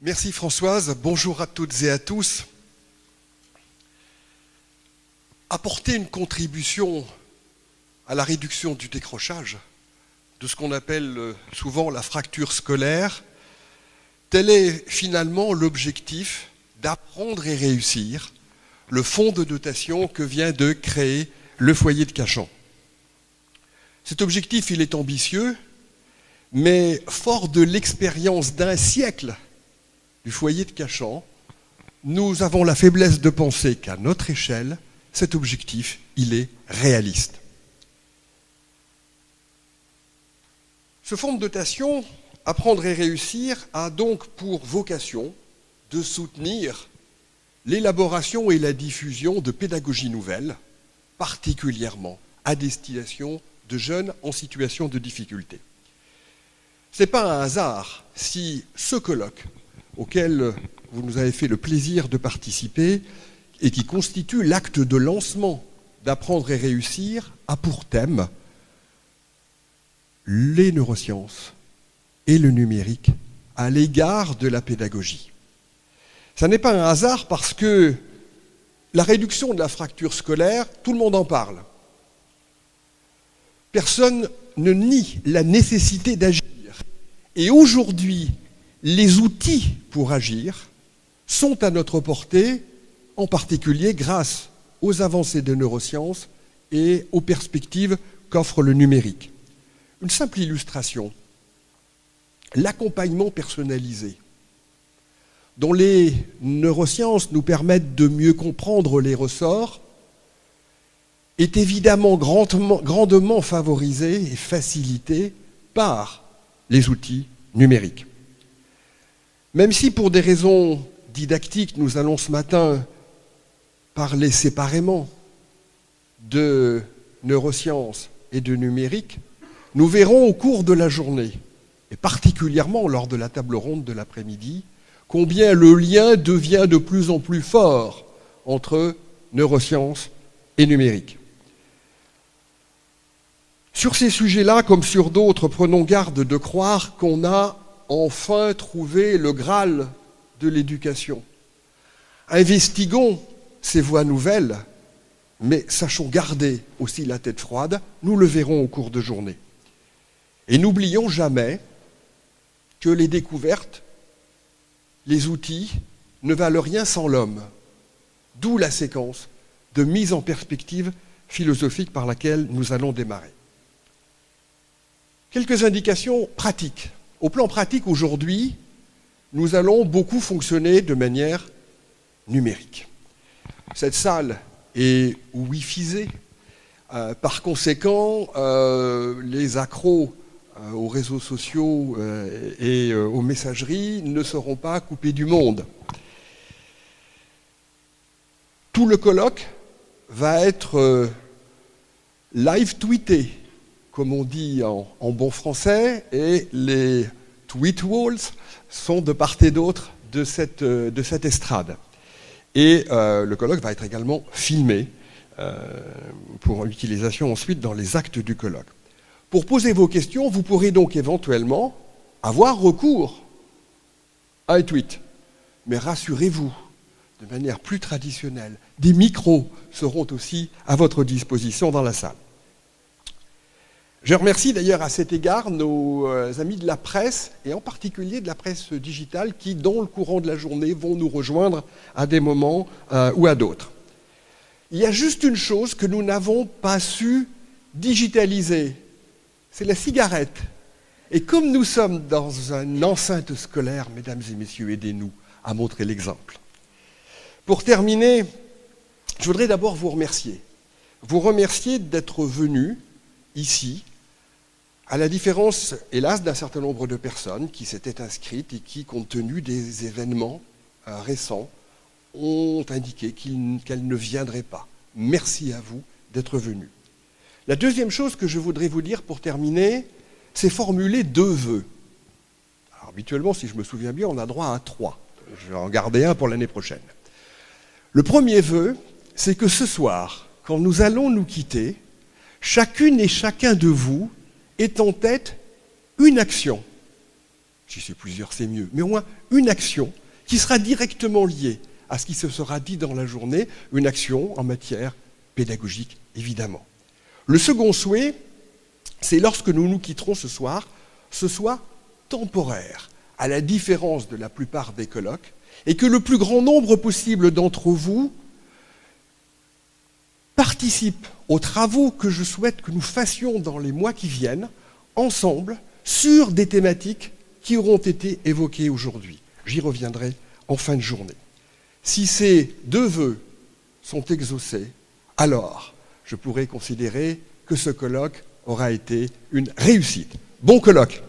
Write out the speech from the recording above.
Merci Françoise, bonjour à toutes et à tous. Apporter une contribution à la réduction du décrochage, de ce qu'on appelle souvent la fracture scolaire, tel est finalement l'objectif d'apprendre et réussir, le fonds de dotation que vient de créer le foyer de Cachan. Cet objectif, il est ambitieux, mais fort de l'expérience d'un siècle du foyer de Cachan, nous avons la faiblesse de penser qu'à notre échelle, cet objectif, il est réaliste. Ce fonds de dotation, Apprendre et réussir, a donc pour vocation de soutenir l'élaboration et la diffusion de pédagogies nouvelles, particulièrement à destination de jeunes en situation de difficulté. Ce n'est pas un hasard si ce colloque auquel vous nous avez fait le plaisir de participer et qui constitue l'acte de lancement d'Apprendre et réussir a pour thème les neurosciences et le numérique à l'égard de la pédagogie. Ça n'est pas un hasard parce que la réduction de la fracture scolaire, tout le monde en parle. Personne ne nie la nécessité d'agir. Et aujourd'hui, les outils pour agir sont à notre portée, en particulier grâce aux avancées des neurosciences et aux perspectives qu'offre le numérique. Une simple illustration, l'accompagnement personnalisé, dont les neurosciences nous permettent de mieux comprendre les ressorts, est évidemment grandement favorisé et facilité par les outils numériques. Même si pour des raisons didactiques, nous allons ce matin parler séparément de neurosciences et de numérique, nous verrons au cours de la journée, et particulièrement lors de la table ronde de l'après-midi, combien le lien devient de plus en plus fort entre neurosciences et numérique. Sur ces sujets-là, comme sur d'autres, prenons garde de croire qu'on a enfin trouvé le Graal de l'éducation. Investiguons ces voies nouvelles, mais sachons garder aussi la tête froide, nous le verrons au cours de journée. Et n'oublions jamais que les découvertes, les outils, ne valent rien sans l'homme. D'où la séquence de mise en perspective philosophique par laquelle nous allons démarrer. Quelques indications pratiques. Au plan pratique, aujourd'hui, nous allons beaucoup fonctionner de manière numérique. Cette salle est Wi-Fisée. Par conséquent, les accros aux réseaux sociaux et aux messageries ne seront pas coupés du monde. Tout le colloque va être live tweeté, comme on dit en bon français, et les tweet walls sont de part et d'autre de cette estrade. Et le colloque va être également filmé pour l'utilisation ensuite dans les actes du colloque. Pour poser vos questions, vous pourrez donc éventuellement avoir recours à un tweet. Mais rassurez-vous, de manière plus traditionnelle, des micros seront aussi à votre disposition dans la salle. Je remercie d'ailleurs à cet égard nos amis de la presse, et en particulier de la presse digitale, qui, dans le courant de la journée, vont nous rejoindre à des moments ou à d'autres. Il y a juste une chose que nous n'avons pas su digitaliser, c'est la cigarette. Et comme nous sommes dans une enceinte scolaire, mesdames et messieurs, aidez-nous à montrer l'exemple. Pour terminer, je voudrais d'abord vous remercier. Vous remercier d'être venus ici, à la différence, hélas, d'un certain nombre de personnes qui s'étaient inscrites et qui, compte tenu des événements récents, ont indiqué qu'elles ne viendraient pas. Merci à vous d'être venus. La deuxième chose que je voudrais vous dire pour terminer, c'est formuler 2 vœux. Alors, habituellement, si je me souviens bien, on a droit à 3. Je vais en garder un pour l'année prochaine. Le premier vœu, c'est que ce soir, quand nous allons nous quitter, chacune et chacun de vous ait en tête une action Si c'est plusieurs, c'est mieux. Mais au moins une action qui sera directement liée à ce qui se sera dit dans la journée, une action en matière pédagogique, évidemment. Le second souhait, c'est lorsque nous nous quitterons ce soir, ce soit temporaire, à la différence de la plupart des colloques, et que le plus grand nombre possible d'entre vous participe aux travaux que je souhaite que nous fassions dans les mois qui viennent, ensemble, sur des thématiques qui auront été évoquées aujourd'hui. J'y reviendrai en fin de journée. Si ces deux vœux sont exaucés, alors je pourrais considérer que ce colloque aura été une réussite. Bon colloque!